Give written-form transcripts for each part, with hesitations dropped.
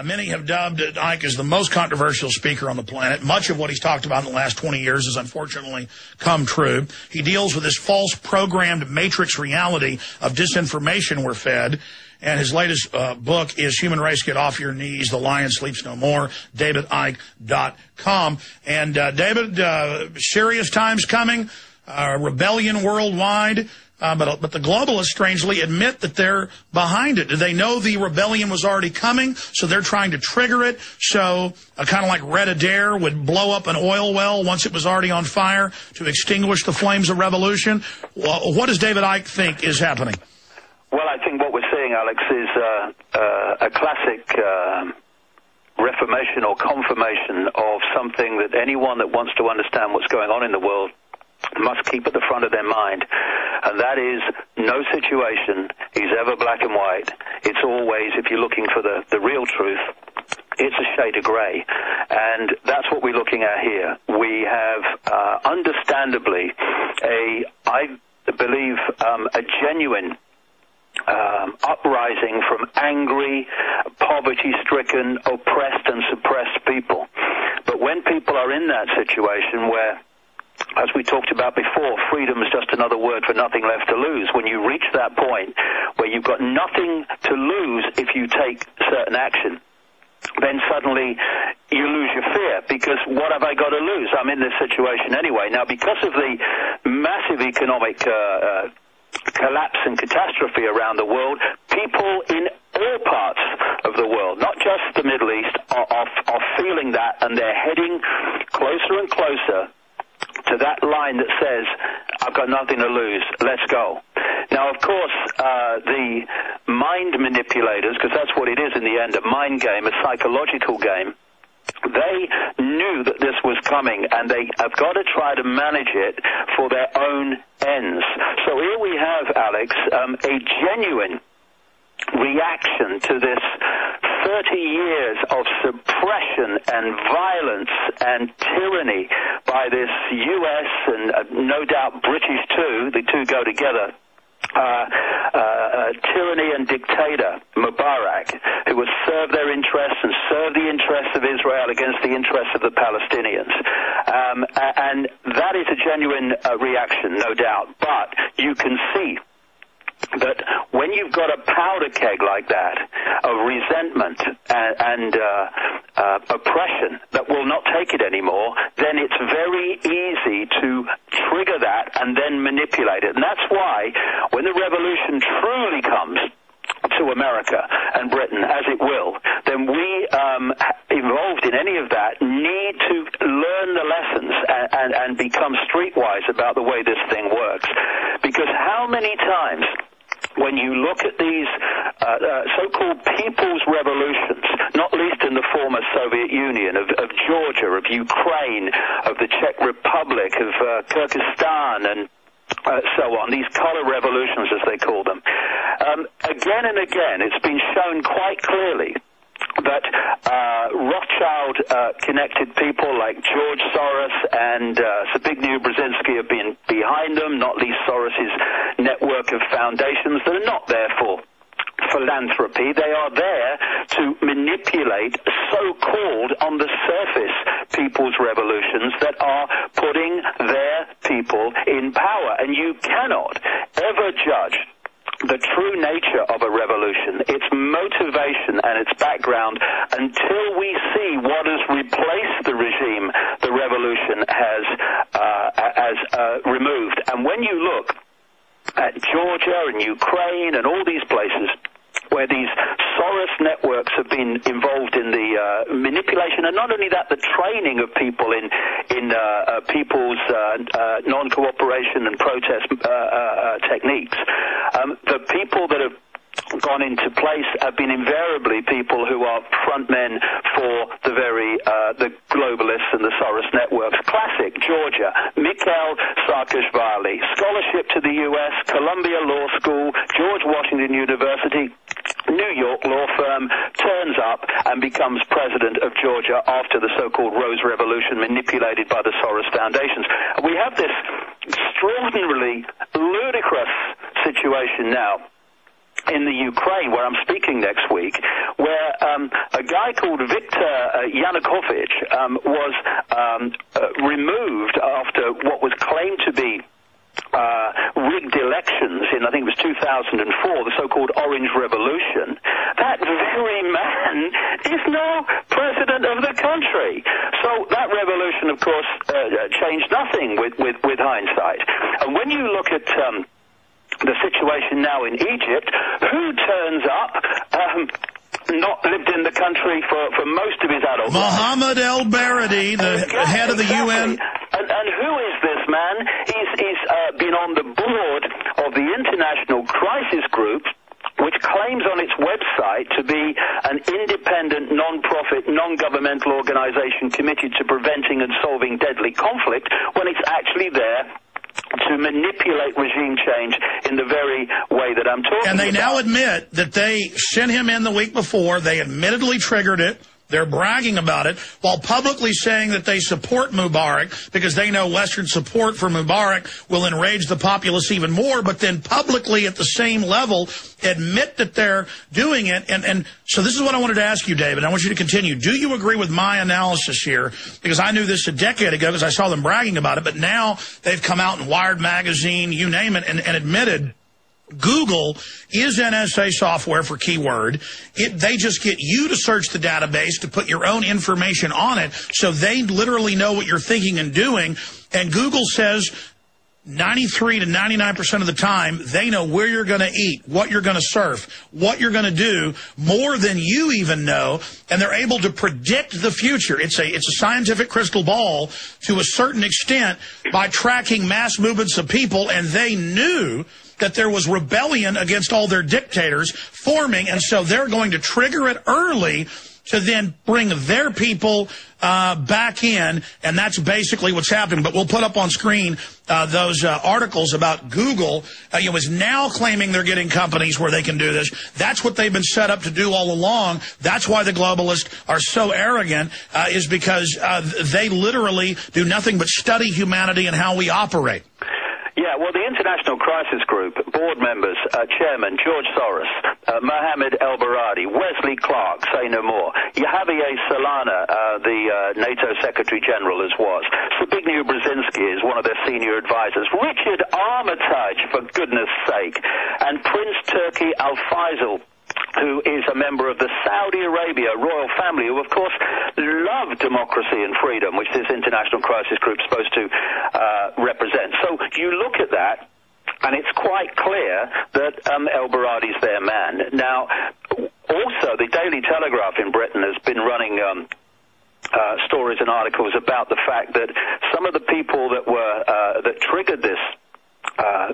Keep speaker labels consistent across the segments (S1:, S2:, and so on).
S1: Many have dubbed Icke as the most controversial speaker on the planet. Much of what he's talked about in the last 20 years has unfortunately come true. He deals with this false programmed matrix reality of disinformation we're fed. And his latest book is Human Race, Get Off Your Knees, The Lion Sleeps No More, DavidIcke.com. And David, serious times coming, rebellion worldwide. But the globalists, strangely, admit that they're behind it. Do they know the rebellion was already coming, so they're trying to trigger it? So kind of like Red Adair would blow up an oil well once it was already on fire to extinguish the flames of revolution? What does David Icke think is happening?
S2: Well, I think what we're seeing, Alex, is a classic reformation or confirmation of something that anyone that wants to understand what's going on in the world must keep at the front of their mind, and that is no situation is ever black and white. It's always, if you're looking for the real truth, it's a shade of grey, and that's what we're looking at here. We have, understandably, I believe, a genuine uprising from angry, poverty-stricken, oppressed and suppressed people. But when people are in that situation where, as we talked about before, freedom is just another word for nothing left to lose. When you reach that point where you've got nothing to lose if you take certain action, then suddenly you lose your fear, because what have I got to lose? I'm in this situation anyway. Now, because of the massive economic collapse and catastrophe around the world, people in all parts of the world, not just the Middle East, are feeling that, and they're heading closer and closer to that line that says, I've got nothing to lose, let's go. Now, of course, the mind manipulators, because that's what it is in the end, a mind game, a psychological game, they knew that this was coming, and they have got to try to manage it for their own ends. So here we have, Alex, a genuine reaction to this 30 years of suppression and violence and tyranny by this U.S. and no doubt British too, the two go together, tyranny and dictator Mubarak, who would serve their interests and serve the interests of Israel against the interests of the Palestinians. And that is a genuine reaction, no doubt. But you can see that when you've got a powder keg like that of resentment and oppression that will not take it anymore, then it's very easy to trigger that and then manipulate it. And that's why when the revolution truly comes to America and Britain, as it will, then we, involved in any of that, need to learn the lessons and become streetwise about the way this thing works. Because how many times, when you look at these so-called people's revolutions, not least in the former Soviet Union, of Georgia, of Ukraine, of the Czech Republic, of Kyrgyzstan, and so on, these color revolutions, as they call them, again and again, it's been shown quite clearly that Rothschild-connected people like George Soros and Zbigniew Brzezinski have been behind them, not least Soros's network of foundations that are not there for philanthropy. They are there to manipulate so-called, on the surface, people's revolutions that are putting their people in power. And you cannot ever judge the true nature of a revolution, its motivation and its background, until we see what has replaced the regime the revolution has removed. And when you look at Georgia and Ukraine and all these places where these Soros networks have been involved in the manipulation, and not only that, the training of people in people's non-cooperation and protest techniques. The people that have gone into place have been invariably people who are frontmen for the the globalists and the Soros networks. Classic Georgia, Mikhail Saakashvili, scholarship to the U.S., Columbia Law School, George Washington University, New York law firm, turns up and becomes president of Georgia after the so-called Rose Revolution manipulated by the Soros foundations. We have this extraordinarily ludicrous situation now in the Ukraine, where I'm speaking next week, where a guy called Viktor Yanukovych was removed after what was claimed to be rigged elections in, I think it was 2004, the so-called Orange Revolution. That very man is now president of the country. So that revolution, of course, changed nothing with hindsight. And when you look at the situation now in Egypt, who turns up? Not lived in the country for most of his adult life.
S1: Mohammed El-Baradei, the head of the UN.
S2: And who is this man? He's been on the board of the International Crisis Group, which claims on its website to be an independent, non-profit, non-governmental organization committed to preventing and solving deadly conflict, when it's actually there to manipulate regime change in the very way that I'm talking about.
S1: And they now admit that they sent him in the week before. They admittedly triggered it. They're bragging about it while publicly saying that they support Mubarak because they know Western support for Mubarak will enrage the populace even more, but then publicly at the same level admit that they're doing it. And so this is what I wanted to ask you, David. I want you to continue. Do you agree with my analysis here? Because I knew this a decade ago because I saw them bragging about it, but now they've come out in Wired magazine, you name it, and admitted Google is NSA software for keyword. They just get you to search the database to put your own information on it, so they literally know what you're thinking and doing. And Google says 93 to 99% of the time, they know where you're going to eat, what you're going to surf, what you're going to do, more than you even know, and they're able to predict the future. It's a scientific crystal ball to a certain extent by tracking mass movements of people, and they knew that there was rebellion against all their dictators forming, and so they're going to trigger it early to then bring their people back in, and that's basically what's happening. But we'll put up on screen those articles about Google is now claiming they're getting companies where they can do this. That's what they've been set up to do all along. That's why the globalists are so arrogant, is because they literally do nothing but study humanity and how we operate.
S2: Yeah, well, the International Crisis Group, board members, chairman George Soros, Mohammed El-Baradei, Wesley Clark, say no more, Javier Solana, the NATO Secretary General as was, Zbigniew Brzezinski is one of their senior advisors, Richard Armitage, for goodness sake, and Prince Turki Al-Faisal, who is a member of the Saudi Arabia royal family, who, of course, love democracy and freedom, which this International Crisis Group is supposed to represent. So you look at that, and it's quite clear that El-Baradei's their man. Now, also, the Daily Telegraph in Britain has been running stories and articles about the fact that some of the people that were that triggered this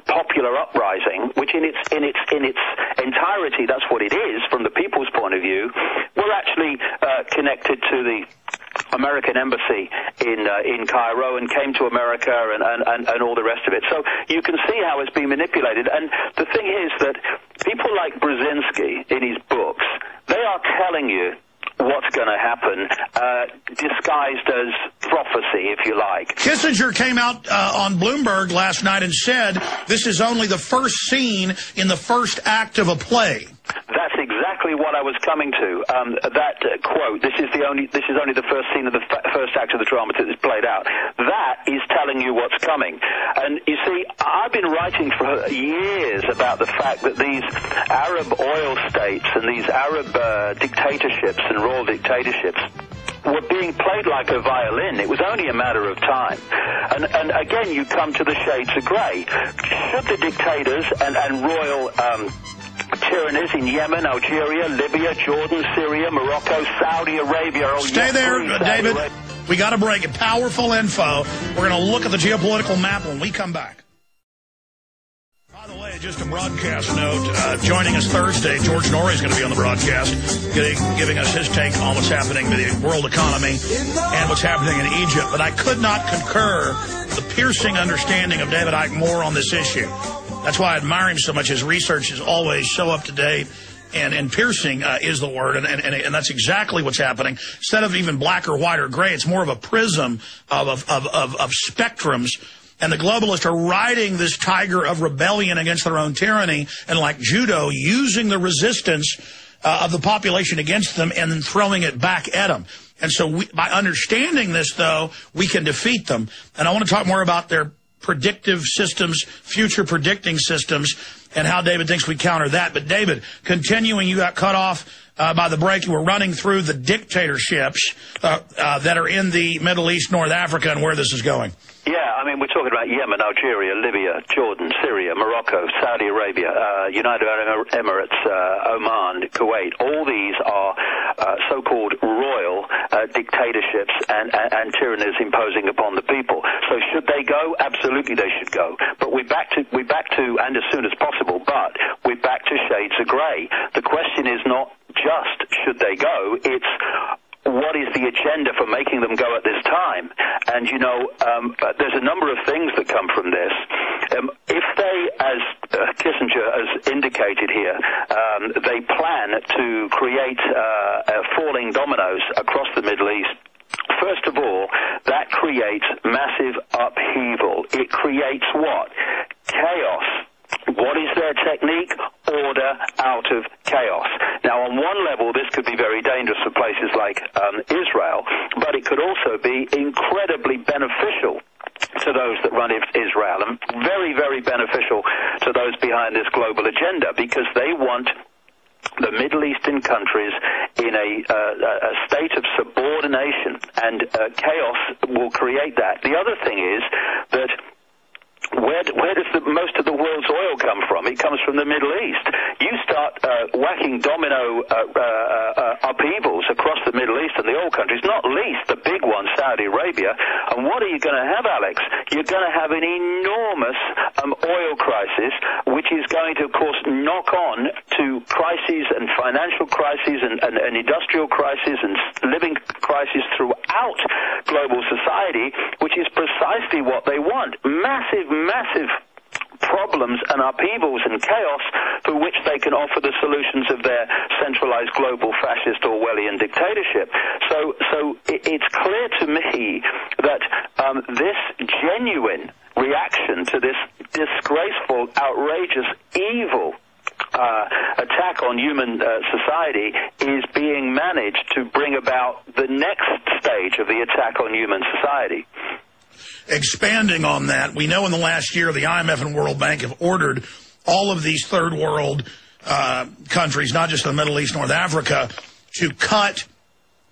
S2: popular uprising, which in its entirety, that's what it is from the people's point of view, were actually connected to the American embassy in Cairo and came to America and all the rest of it. So you can see how it's been manipulated. And the thing is that people like Brzezinski in his books, they are telling you what's going to happen, disguised as prophecy, if you like.
S1: Kissinger came out on Bloomberg last night and said this is only the first scene in the first act of a play.
S2: That's exactly what I was coming to. That quote, this is only the first scene of the first act of the drama that is played out. That is telling you what's coming. And you see, I've been writing for years about the fact that these Arab oil states and these Arab dictatorships and royal dictatorships were being played like a violin. It was only a matter of time. And again, you come to the shades of grey. Should the dictators and royal tyrannies in Yemen, Algeria, Libya, Jordan, Syria, Morocco, Saudi Arabia...
S1: Stay there, David. We got to break it. Powerful info. We're going to look at the geopolitical map when we come back. By the way, just a broadcast note, joining us Thursday, George Norrie is going to be on the broadcast, giving us his take on what's happening in the world economy and what's happening in Egypt. But I could not concur the piercing understanding of David Icke more on this issue. That's why I admire him so much. His research is always so up to date, and piercing is the word, and that's exactly what's happening. Instead of even black or white or gray, it's more of a prism of spectrums And the globalists are riding this tiger of rebellion against their own tyranny and, like judo, using the resistance of the population against them and then throwing it back at them. And so by understanding this, though, we can defeat them. And I want to talk more about their predictive systems, future predicting systems, and how David thinks we counter that. But, David, continuing, you got cut off by the break. You were running through the dictatorships that are in the Middle East, North Africa, and where this is going.
S2: Yeah, I mean, we're talking about Yemen, Algeria, Libya, Jordan, Syria, Morocco, Saudi Arabia, United Arab Emirates, Oman, Kuwait. All these are so-called royal dictatorships and tyrannies imposing upon the people. So should they go? Absolutely they should go. But we're back to, and as soon as possible, but we're back to shades of grey. The question is not just should they go, it's what is the agenda for making them go at this time? And, you know, there's a number of things that come from this. If they, as Kissinger has indicated here, they plan to create falling dominoes across the Middle East, first of all, that creates massive upheaval. It creates what? Chaos. What is their technique? Order out of chaos. Now, on one level, this could be very dangerous for places like Israel, but it could also be incredibly beneficial to those that run Israel, and very, very beneficial to those behind this global agenda, because they want the Middle Eastern countries in a state of subordination, and chaos will create that. The other thing is that where does most of the world's oil come from? It comes from the Middle East. You start whacking domino upheavals across the Middle East and the oil countries, not least the big one, Saudi Arabia. And what are you going to have, Alex? You're going to have an enormous oil crisis, which is going to, of course, knock on to crises and financial crises and industrial crises and living crises throughout global society, which is precisely what they want. Massive problems and upheavals and chaos for which they can offer the solutions of their centralized global fascist Orwellian dictatorship. So it's clear to me that this genuine reaction to this disgraceful, outrageous, evil attack on human society is being managed to bring about the next stage of the attack on human society.
S1: Expanding on that, we know in the last year the IMF and World Bank have ordered all of these third world countries, not just the Middle East, North Africa, to cut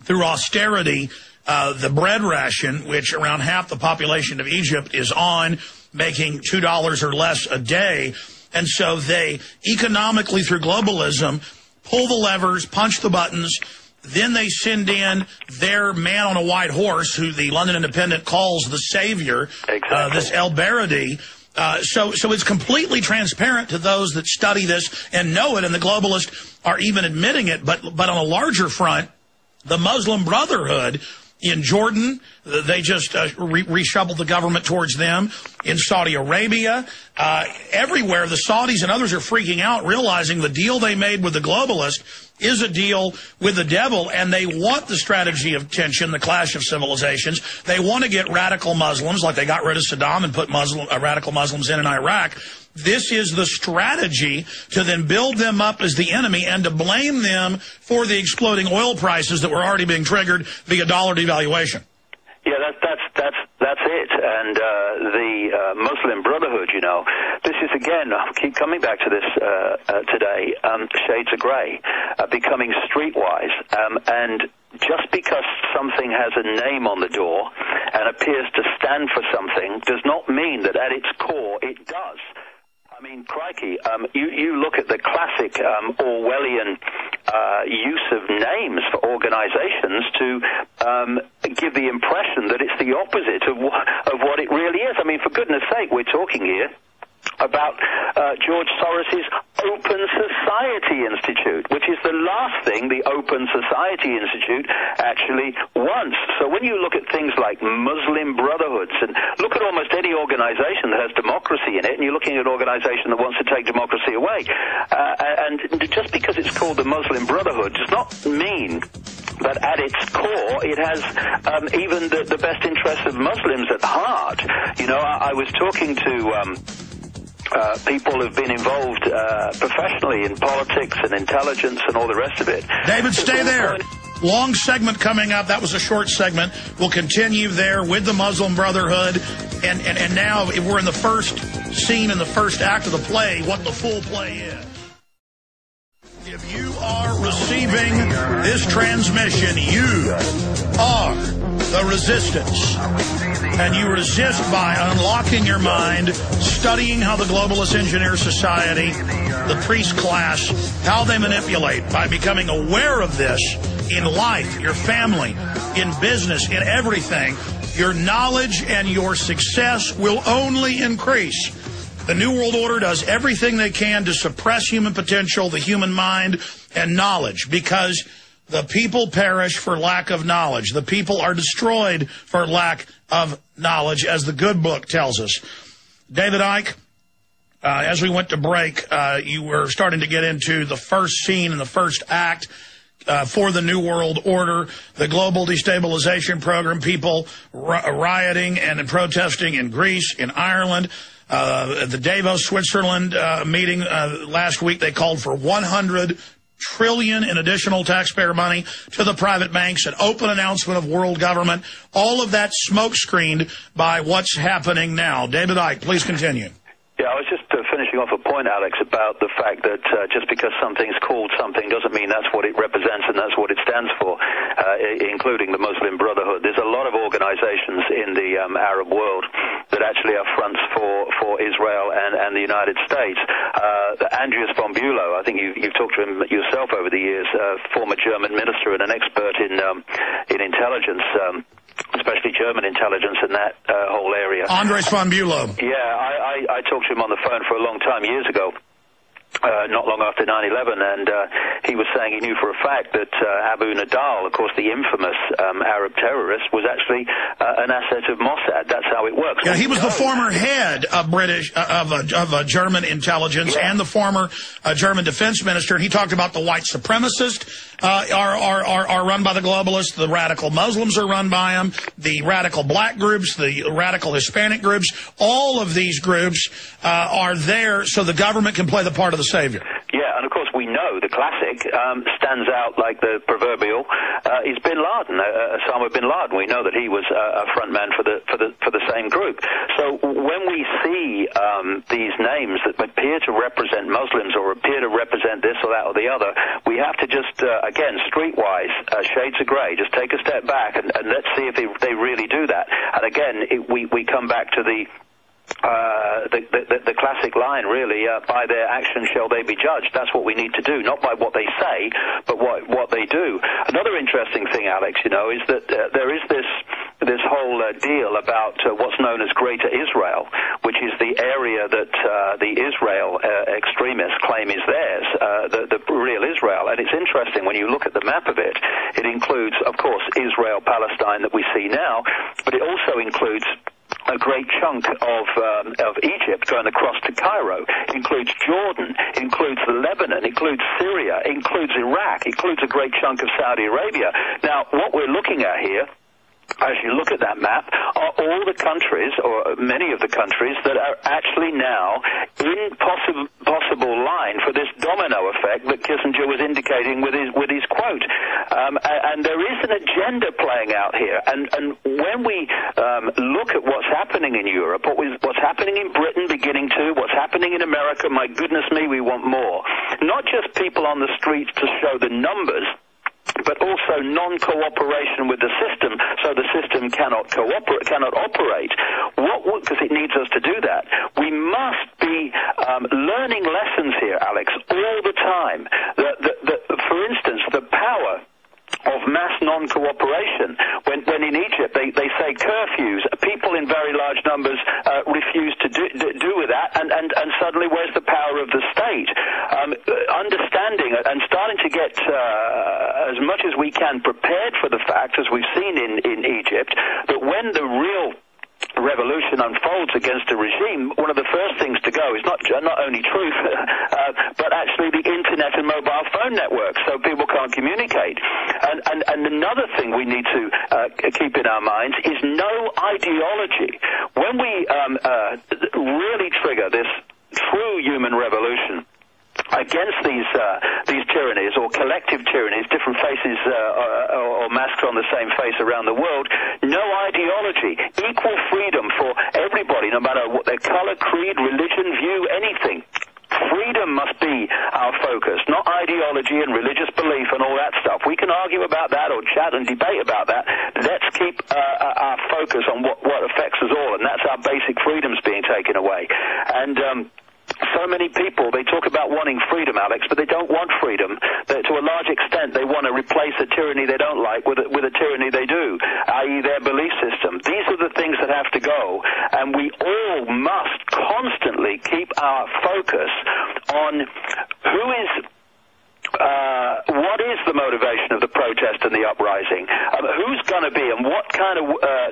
S1: through austerity the bread ration, which around half the population of Egypt is on, making $2 or less a day. And so they, economically through globalism, pull the levers, punch the buttons. Then they send in their man on a white horse, who the London Independent calls the savior, this El Baradi. So it's completely transparent to those that study this and know it, and the globalists are even admitting it. But on a larger front, the Muslim Brotherhood in Jordan, they just reshuffled the government towards them. In Saudi Arabia, everywhere, the Saudis and others are freaking out, realizing the deal they made with the globalists is a deal with the devil, and they want the strategy of tension, the clash of civilizations. They want to get radical Muslims, like they got rid of Saddam and put radical Muslims in Iraq. This is the strategy to then build them up as the enemy and to blame them for the exploding oil prices that were already being triggered via dollar devaluation.
S2: Yeah, that's it. And the Muslim Brotherhood, you know, this is, again, I keep coming back to this today, shades of grey, becoming streetwise. And just because something has a name on the door and appears to stand for something does not mean that at its core it does. I mean, crikey, you look at the classic Orwellian use of names for organizations to give the impression that it's the opposite of what it really is. I mean, for goodness sake, we're talking here about George Soros's Open Society Institute, which is the last thing the Open Society Institute actually wants. So when you look at things like Muslim Brotherhoods, and look at almost any organization that has democracy in it, and you're looking at an organization that wants to take democracy away, and just because it's called the Muslim Brotherhood does not mean but at its core, it has even the best interests of Muslims at heart. You know, I was talking to people who've been involved professionally in politics and intelligence and all the rest of it.
S1: David, stay there. Long segment coming up. That was a short segment. We'll continue there with the Muslim Brotherhood. And now we're in the first scene in the first act of the play, what the full play is. If you are receiving this transmission, you are the resistance. And you resist by unlocking your mind, studying how the globalist engineer society, the priest class, how they manipulate, by becoming aware of this in life, your family, in business, in everything. Your knowledge and your success will only increase. The New World Order does everything they can to suppress human potential, the human mind, and knowledge, because the people perish for lack of knowledge. The people are destroyed for lack of knowledge, as the good book tells us. David Icke, as we went to break, you were starting to get into the first scene in the first act for the New World Order, the global destabilization program, people rioting and protesting in Greece, in Ireland. At the Davos, Switzerland meeting last week, they called for $100 trillion in additional taxpayer money to the private banks, an open announcement of world government. All of that smoke screened by what's happening now. David Icke, please continue.
S2: Yeah, I was just finishing off a point, Alex, about the fact that just because something's called something doesn't mean that's what it represents and that's what it stands for, including the Muslim Brotherhood. There's a lot of organizations in the Arab world that actually are fronts for Israel and the United States. Andreas von Bülow, I think you've talked to him yourself over the years, former German minister and an expert in intelligence, especially German intelligence in that whole area.
S1: Andreas von Bülow.
S2: Yeah, I talked to him on the phone for a long time, years ago. Not long after 9/11, and he was saying he knew for a fact that Abu Nidal, of course the infamous Arab terrorist, was actually an asset of Mossad. That's how it works.
S1: Yeah, he was the former head of German intelligence, and the former German defense minister. And he talked about the white supremacists are run by the globalists. The radical Muslims are run by them. The radical black groups, the radical Hispanic groups, all of these groups are there so the government can play the part of the savior.
S2: Yeah, and of course we know the classic stands out like the proverbial is Bin Laden, Osama bin Laden. We know that he was a front man for the same group. So when we see these names that appear to represent Muslims or appear to represent this or that or the other, we have to just again, streetwise, shades of grey, just take a step back and let's see if they really do that. And again, we come back to the classic line, really, by their actions shall they be judged. That's what we need to do, not by what they say, but what they do. Another interesting thing, Alex, you know, is that there is this whole deal about what's known as Greater Israel, which is the area that the Israel extremists claim is theirs, the real Israel. And it's interesting, when you look at the map of it, it includes, of course, Israel, Palestine that we see now, but it also includes a great chunk of Egypt going across to Cairo, includes Jordan, includes the Lebanon, includes Syria, includes Iraq, includes a great chunk of Saudi Arabia. Now, what we're looking at here, as you look at that map, are all the countries, or many of the countries, that are actually now in possible line for this domino effect that Kissinger was indicating with his quote. And there is an agenda playing out here. And when we look at what's happening in Europe, what's happening in Britain beginning to, what's happening in America, my goodness me, we want more. Not just people on the streets to show the numbers, but also non-cooperation with the system, so the system cannot operate. Because it needs us to do that. We must be learning lessons here, Alex, all the time. For instance, the power of mass non-cooperation. When in Egypt they say curfews, people in very large numbers refuse to do with that, and suddenly where's the power of the state? Understanding and starting to get as much as we can prepared for the fact, as we've seen in Egypt, that when the real revolution unfolds against a regime, one of the first things to go is not only truth, but actually the internet and mobile phone networks, so people can't communicate. And another thing we need to keep in our minds is no ideology. When we really trigger this true human revolution against these tyrannies or collective tyrannies, different faces or masks on the same face around the world, no ideology, equal freedom for everybody, no matter what their color, creed, religion, view, anything. Freedom must be our focus, not ideology and religious belief and all that stuff. We can argue about that or chat and debate about that. Let's keep our focus on what affects us all, and that's our basic freedoms being taken away. And so many people, they talk about wanting freedom, Alex, but they don't want freedom. To a large extent, they want to replace a tyranny they don't like with a tyranny they do, i.e. their belief system. These are the things that have to go, and we all must constantly keep our focus on what is the motivation of the protest and the uprising? Who's going to be and what kind of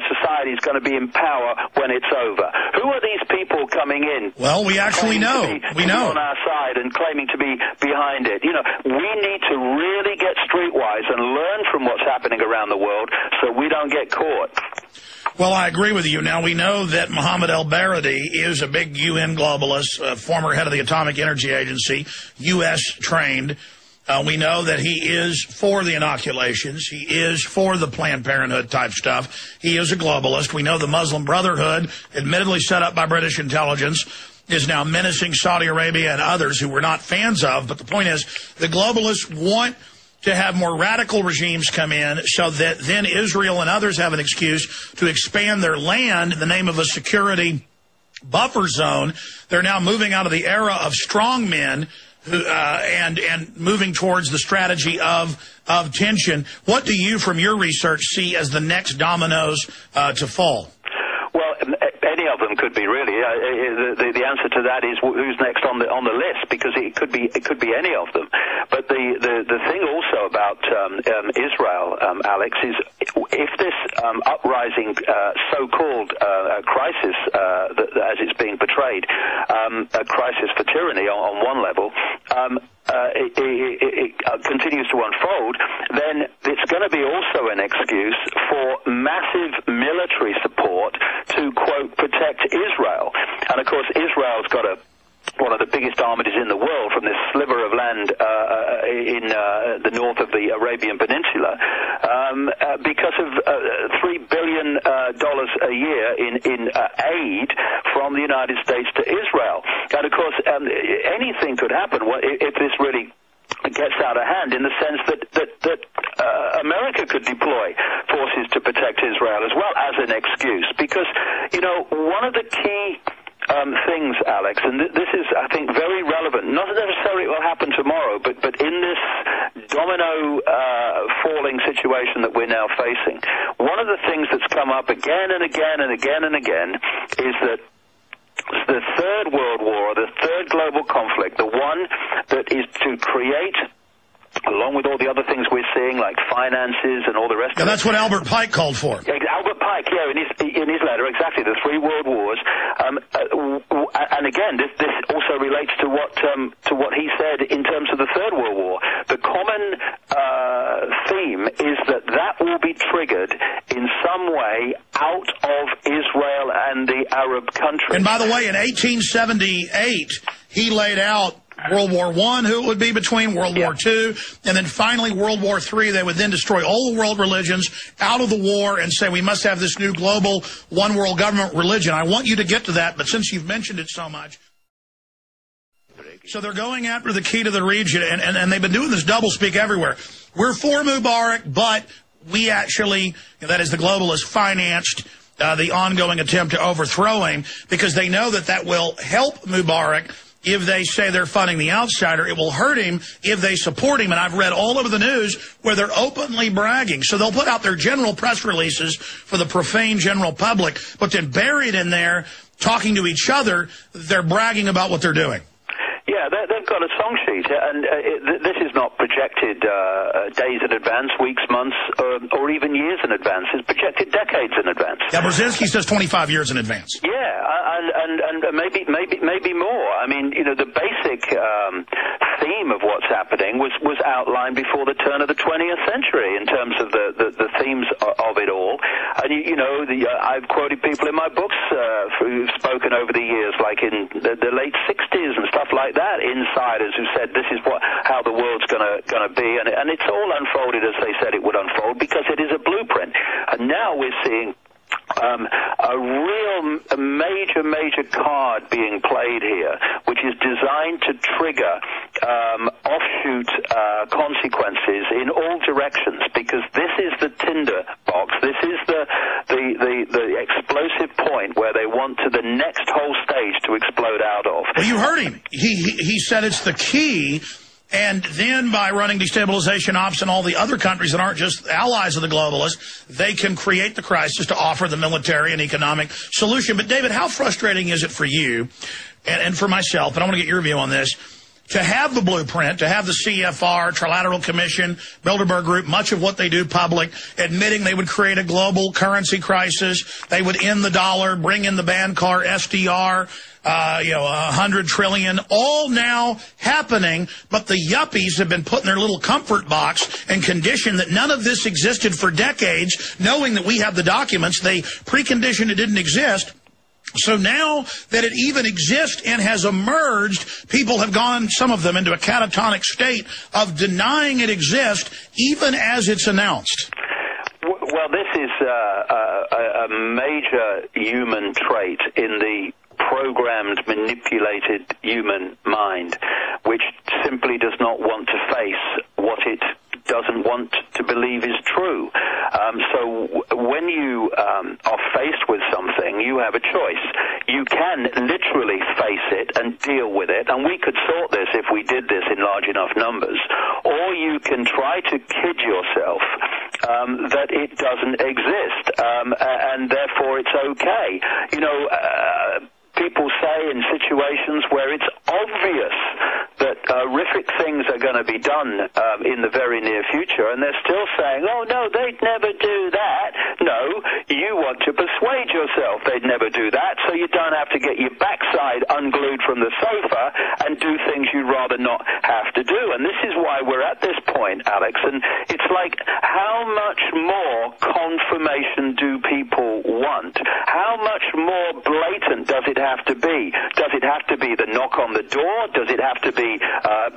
S2: society is going to be in power when it's over? Who are these people coming in?
S1: Well, we actually know. We know.
S2: On our side and claiming to be behind it. You know, we need to really get streetwise and learn from what's happening around the world so we don't get caught.
S1: Well, I agree with you. Now, we know that Mohammed el-Baradei is a big UN globalist, former head of the Atomic Energy Agency, U.S. trained. We know that he is for the inoculations. He is for the Planned Parenthood type stuff. He is a globalist. We know the Muslim Brotherhood, admittedly set up by British intelligence, is now menacing Saudi Arabia and others who we're not fans of. But the point is, the globalists want to have more radical regimes come in so that then Israel and others have an excuse to expand their land in the name of a security buffer zone. They're now moving out of the era of strong men and moving towards the strategy of tension. What do you, from your research, see as the next dominoes to fall?
S2: Well, any of them could be really. The answer to that is who's next on the list, because it could be any of them. But the thing also about Israel, Alex, is if this uprising so-called crisis, as it's being portrayed, a crisis for tyranny on one level, it continues to unfold, then it's going to be also an excuse for massive military support to, quote, protect Israel. And, of course, Israel's got one of the biggest armies in the world from this sliver of land in the north of the Arabian Peninsula because of $3 billion a year in aid from the United States to Israel. And, of course, anything could happen if this really gets out of hand, in the sense that America could deploy forces to protect Israel as well as an excuse. Because, you know, one of the key things, Alex, and this is, I think, very relevant. Not necessarily it will happen tomorrow, but in this domino falling situation that we're now facing, one of the things that's come up again and again and again and again is that the Third World War, the third global conflict, the one that is to create, along with all the other things we're seeing, like finances and all the rest of it.
S1: That's what Albert Pike called for.
S2: Albert Pike, yeah, in his letter, exactly, the three world wars. And again, this also relates to what he said in terms of the Third World War. The common theme is that will be triggered in some way out of Israel and the Arab countries.
S1: And by the way, in 1878, he laid out World War I, who it would be between, World War II, and then finally World War III. They would then destroy all the world religions out of the war and say we must have this new global one world government religion. I want you to get to that, but since you've mentioned it so much. So they're going after the key to the region, and they've been doing this doublespeak everywhere. We're for Mubarak, but we actually, that is the globalists, financed the ongoing attempt to overthrow him, because they know that will help Mubarak. If they say they're funding the outsider, it will hurt him if they support him. And I've read all over the news where they're openly bragging. So they'll put out their general press releases for the profane general public, but then buried in there, talking to each other, they're bragging about what they're doing.
S2: Yeah, they've got a song sheet, and this is not projected days in advance, weeks, months, or even years in advance. It's projected decades in advance.
S1: Yeah, Brzezinski says 25 years in advance.
S2: Yeah, and maybe more. I mean, you know, the basic theme of what's happening was outlined before the turn of the 20th century in terms of the themes of it all. And, I've quoted people in my books who've spoken over the years, like in the late 60s and stuff like that, insiders who said this is how the world's gonna be, and it's all unfolded as they said it would unfold because it is a blueprint. And now we're seeing a real major card being played here, which is designed to trigger offshoot consequences in all directions, because this is the tinder box. This is the explosive point where they want to the next whole stage to explode out of.
S1: Well, you heard him. He said it's the key. And then by running destabilization ops in all the other countries that aren't just allies of the globalists, they can create the crisis to offer the military and economic solution. But, David, how frustrating is it for you and for myself, and I want to get your view on this, to have the blueprint, to have the CFR, Trilateral Commission, Bilderberg Group, much of what they do public, admitting they would create a global currency crisis, they would end the dollar, bring in the banned car, SDR, 100 trillion, all now happening, but the yuppies have been put in their little comfort box and conditioned that none of this existed for decades, knowing that we have the documents. They preconditioned it didn't exist. So now that it even exists and has emerged, people have gone, some of them, into a catatonic state of denying it exists, even as it's announced.
S2: Well, this is a major human trait in the programmed, manipulated human mind, which simply does not want to face what it doesn't want to believe is true. So when you are faced with something, you have a choice. You can literally face it and deal with it, and we could sort this if we did this in large enough numbers, or you can try to kid yourself that it doesn't exist, and therefore it's okay. People say in situations where it's obvious that horrific things are going to be done in the very near future, and they're still saying, oh, no, they'd never do that. No, you want to persuade yourself they'd never do that, so you don't have to get your backside unglued from the sofa and do things you'd rather not have to do. And this is why we're at this point, Alex, and it's like, how much more confirmation do people want? How much more blatant does it have to be? Does it have to be the knock on the door? Does it have to be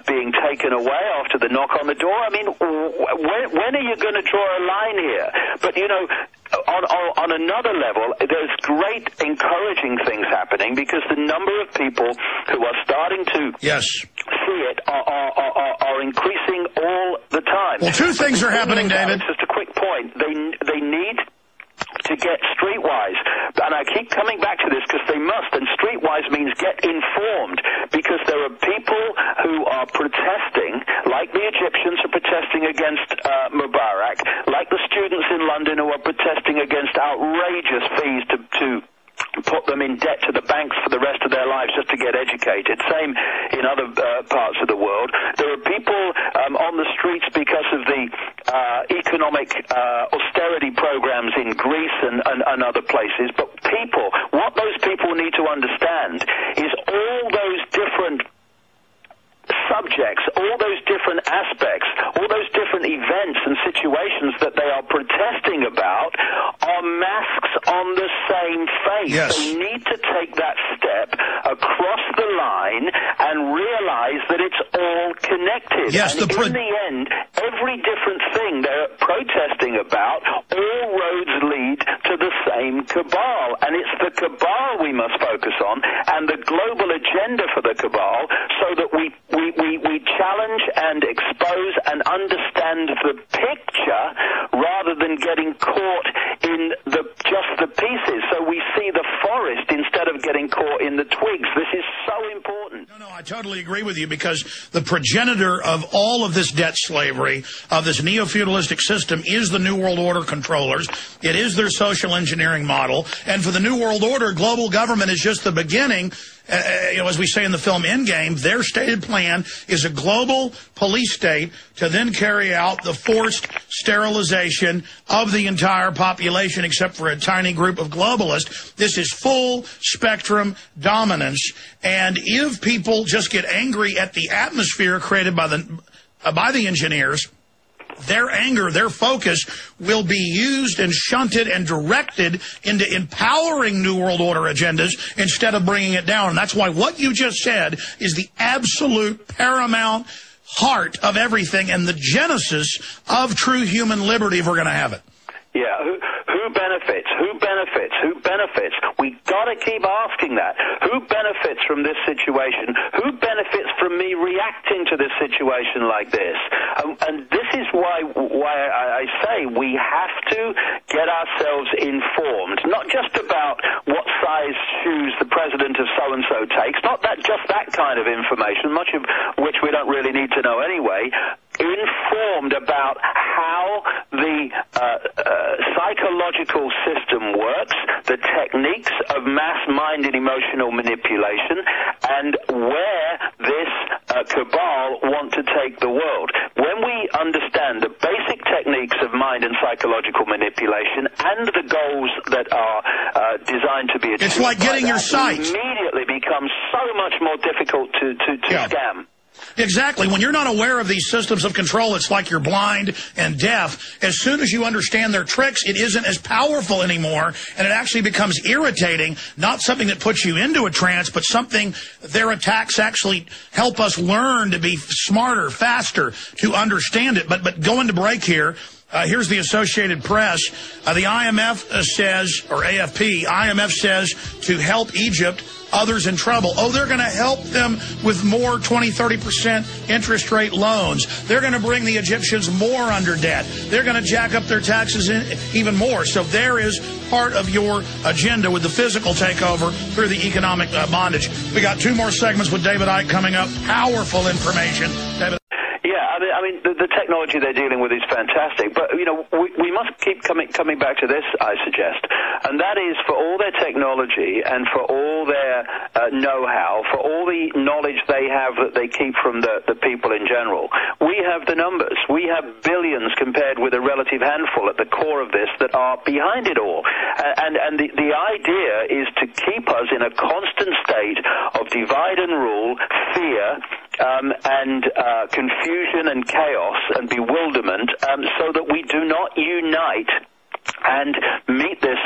S2: being taken away after the knock on the door? I mean, when are you going to draw a line here? But, on another level, there's great encouraging things happening, because the number of people who are starting to see it are increasing all the time.
S1: Well, two things are happening, David.
S2: Just a quick point. They need to get streetwise, and I keep coming back to this because they must, and streetwise means get informed, because there are people who are protesting, like the Egyptians are protesting against Mubarak, like the students in London who are protesting against outrageous fees to put them in debt to the banks for the rest of their lives just to get educated. Same in other parts of the world. There are people on the streets because of the economic austerity programs in Greece and other places. But what those people need to understand is all those different subjects, all those different aspects, all those different events and situations that they are protesting about are masks on the same face.
S1: Yes.
S2: They need to take that step across the line and realize that it's all connected.
S1: Yes,
S2: and in the end, every different thing they're protesting about, all roads lead to the same cabal. And it's the cabal we must focus on, and the global agenda for the cabal, so that we challenge and expose and understand the picture rather than getting caught in just the pieces. So we see the forest instead of getting caught in the twigs. This is so important.
S1: No, I totally agree with you, because the progenitor of all of this debt slavery, of this neo-feudalistic system, is the New World Order controllers. It is their social engineering model. And for the New World Order, global government is just the beginning. As we say in the film Endgame, their stated plan is a global police state to then carry out the forced sterilization of the entire population, except for a tiny group of globalists. This is full spectrum dominance. And if people just get angry at the atmosphere created by the by the engineers, their anger, their focus will be used and shunted and directed into empowering New World Order agendas instead of bringing it down. And that's why what you just said is the absolute paramount heart of everything and the genesis of true human liberty if we're going to have it.
S2: Yeah, who benefits? Who benefits? Who benefits? We got to keep asking that. Who benefits from this situation? Who benefits from me reacting to this situation like this? And this is why I say we have to get ourselves informed, not just about what size shoes the president of so-and-so takes, not that just that kind of information, much of which we don't really need to know anyway, informed about how the psychological system works, the techniques of mass-minded emotional manipulation, and where this cabal want to take the world. When we understand the basic techniques of mind and psychological manipulation and the goals that are designed to be achieved,
S1: it's like getting your sight.
S2: It immediately becomes so much more difficult to scam.
S1: Exactly. When you're not aware of these systems of control, it's like you're blind and deaf. As soon as you understand their tricks, it isn't as powerful anymore, and it actually becomes irritating, not something that puts you into a trance, but something their attacks actually help us learn to be smarter, faster, to understand it. But going to break here, here's the Associated Press. The IMF says, or AFP, IMF says to help Egypt, others in trouble. Oh, they're going to help them with more 20, 30% interest rate loans. They're going to bring the Egyptians more under debt. They're going to jack up their taxes even more. So there is part of your agenda with the physical takeover through the economic bondage. We got 2 more segments with David Icke coming up. Powerful information. David.
S2: Yeah, I mean, the technology they're dealing with is fantastic, but, you know, we must keep coming back to this, I suggest, and that is for all their technology and for all their know-how, for all the knowledge they have that they keep from the people in general, we have the numbers. We have billions compared with a relative handful at the core of this that are behind it all, and the idea is to keep us in a constant state of divide and rule, fear, and confusion and chaos and bewilderment, so that we do not unite and meet this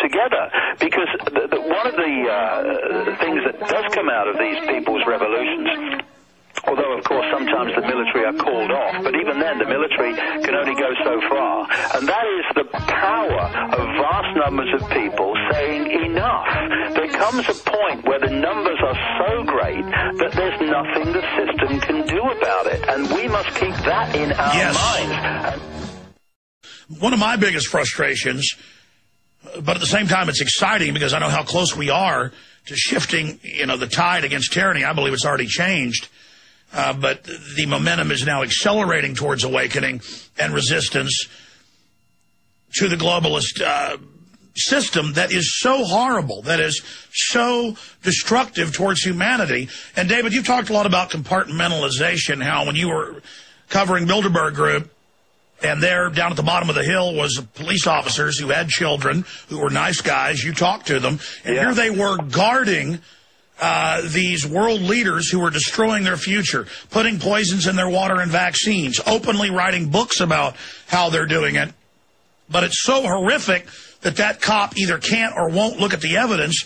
S2: together. Because one of the things that does come out of these people's revolutions, although, of course, sometimes the military are called off, but even then the military can only go so far. And that is the power of vast numbers of people saying enough. There comes a point where the numbers are so great that there's nothing the system can do about it. And we must keep that in our minds.
S1: One of my biggest frustrations, but at the same time it's exciting because I know how close we are to shifting, you know, the tide against tyranny. I believe it's already changed. But the momentum is now accelerating towards awakening and resistance to the globalist system that is so horrible, that is so destructive towards humanity. And, David, you've talked a lot about compartmentalization, how when you were covering Bilderberg Group, and there down at the bottom of the hill was police officers who had children, who were nice guys. You talked to them, and here they were guarding these world leaders who were destroying their future, putting poisons in their water and vaccines, openly writing books about how they're doing it. But it's so horrific that cop either can't or won't look at the evidence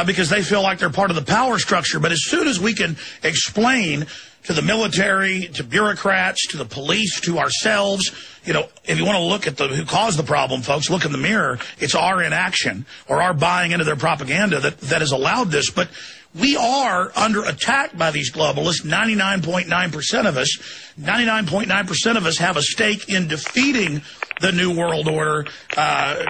S1: because they feel like they're part of the power structure. But as soon as we can explain to the military, to bureaucrats, to the police, to ourselves, you know, if you want to look at who caused the problem, folks, look in the mirror. It's our inaction or our buying into their propaganda that has allowed this. But we are under attack by these globalists. 99.9% of us, 99.9% of us have a stake in defeating the New World Order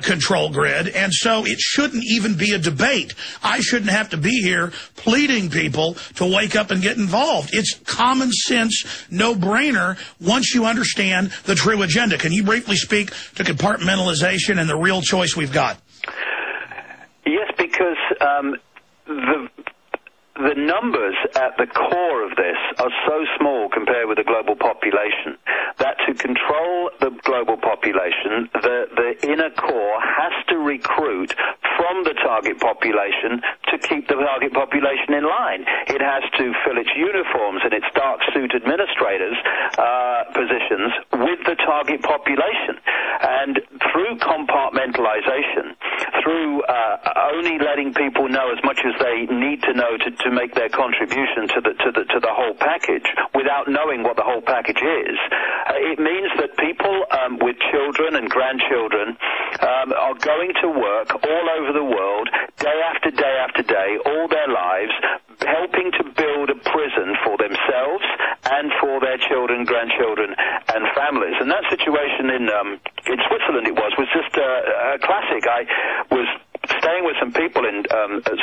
S1: control grid, and so it shouldn't even be a debate. I shouldn't have to be here pleading people to wake up and get involved. It's common sense, no-brainer once you understand the true agenda. Can you briefly speak to compartmentalization and the real choice we've got?
S2: Yes, because the numbers at the core of this are so small compared with the global population that to control the global population, the inner core has to recruit from the target population to keep the target population in line. It has to fill its uniforms and its dark suit administrators' positions with the target population. And through compartmentalization, through only letting people know as much as they need to know to make their contribution to the whole package, without knowing what the whole package is, it means that people with children and grandchildren are going to work all over the world, day after day after day, all their lives, helping to build a prison for themselves and for their children, grandchildren, and families. And that situation in Switzerland, it was just a classic. I was staying with some people in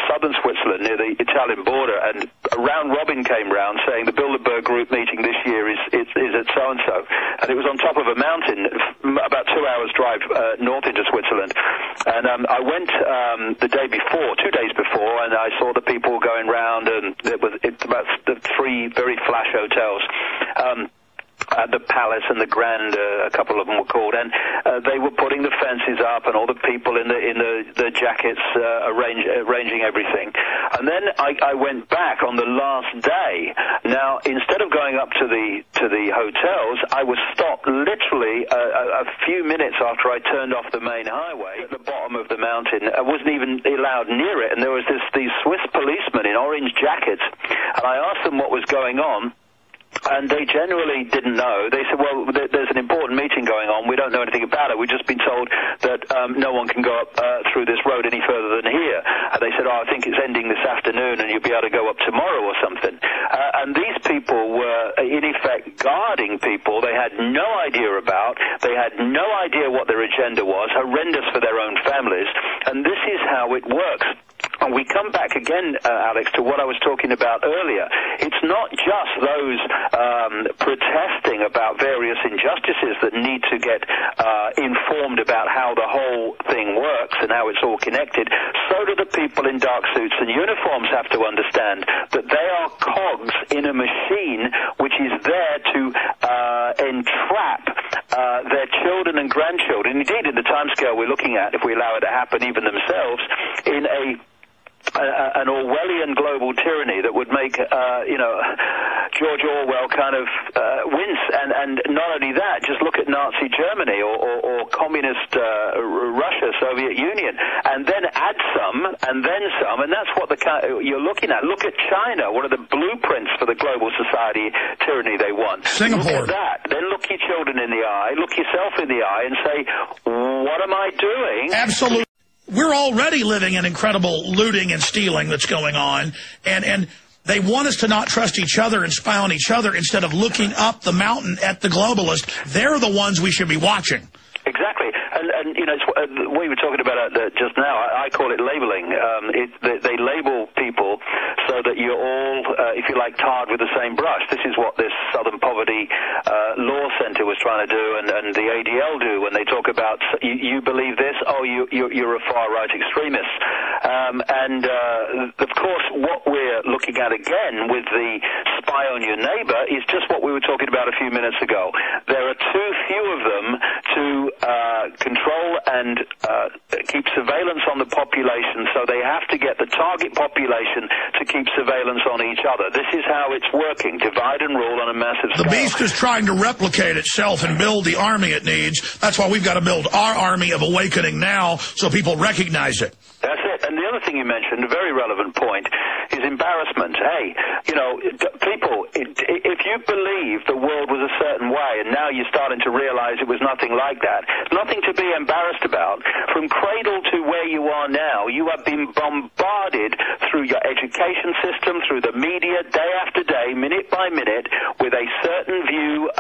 S2: southern Switzerland near the Italian border, and a round robin came round saying the Bilderberg group meeting this year is at so-and-so. And it was on top of a mountain, about 2 hours drive north into Switzerland. And I went the day before, 2 days before, and I saw the people going round, and it's about the 3 very flash hotels. The Palace and the Grand, a couple of them were called, and they were putting the fences up and all the people in the jackets arranging everything. And then I went back on the last day. Now, instead of going up to the hotels, I was stopped literally a few minutes after I turned off the main highway at the bottom of the mountain. I wasn't even allowed near it, and there was these Swiss policemen in orange jackets, and I asked them what was going on. And they generally didn't know. They said, well, there's an important meeting going on. We don't know anything about it. We've just been told that no one can go up through this road any further than here. And they said, I think it's ending this afternoon and you'll be able to go up tomorrow or something. And these people were, in effect, guarding people they had no idea about. They had no idea what their agenda was, horrendous for their own families. And this is how it works. And we come back again, Alex, to what I was talking about earlier. It's not just those protesting about various injustices that need to get informed about how the whole thing works and how it's all connected. So do the people in dark suits and uniforms have to understand that they are cogs in a machine which is there to entrap their children and grandchildren. Indeed, in the timescale we're looking at, if we allow it to happen even themselves, in an Orwellian global tyranny that would make, George Orwell kind of wince. And not only that, just look at Nazi Germany or communist Russia, Soviet Union, and then add some, and then some, and that's what you're looking at. Look at China, one of the blueprints for the global society tyranny they want.
S1: Singapore.
S2: Look at that. Then look your children in the eye, look yourself in the eye, and say, what am I doing?
S1: Absolutely. We're already living in incredible looting and stealing that's going on, and they want us to not trust each other and spy on each other instead of looking up the mountain at the globalist. They're the ones we should be watching.
S2: Exactly. And we were talking about it just now. I call it labeling. They label people so that you're all, if you like, tarred with the same brush. This is what this Southern Poverty Law Center was trying to do, and the ADL do when they talk about, you believe this, you're a far-right extremist. Of course, what we're looking at again with the spy on your neighbor is just what we were talking about a few minutes ago. There are too few of them to control and keep surveillance on the population, so they have to get the target population to keep surveillance on each other. This is how it's working, divide and rule on a massive scale.
S1: The beast is trying to replicate itself and build the army it needs. That's why we've got to build our army of awakening now so people recognize it.
S2: That's it. And the other thing you mentioned, a very relevant point, is embarrassment. Hey, people, if you believe the world was a certain way and now you're starting to realize it was nothing like that, nothing to be embarrassed about. From cradle to where you are now, you have been bombarded through your education system, through the media, day after day, minute by minute, with a certain view,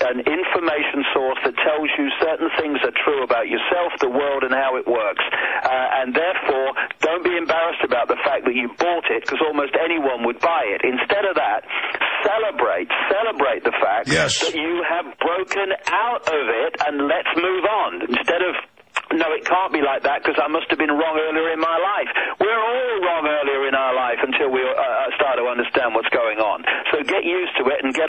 S2: an information source that tells you certain things are true about yourself, the world, and how it works. And therefore, don't be embarrassed about the fact that you bought it, because almost anyone would buy it. Instead of that, celebrate the fact that you have broken out of it, and let's move on. Instead of, no, it can't be like that because I must have been wrong earlier in my life. We're all wrong earlier in our life until we start understand what's going on. So get used to it and get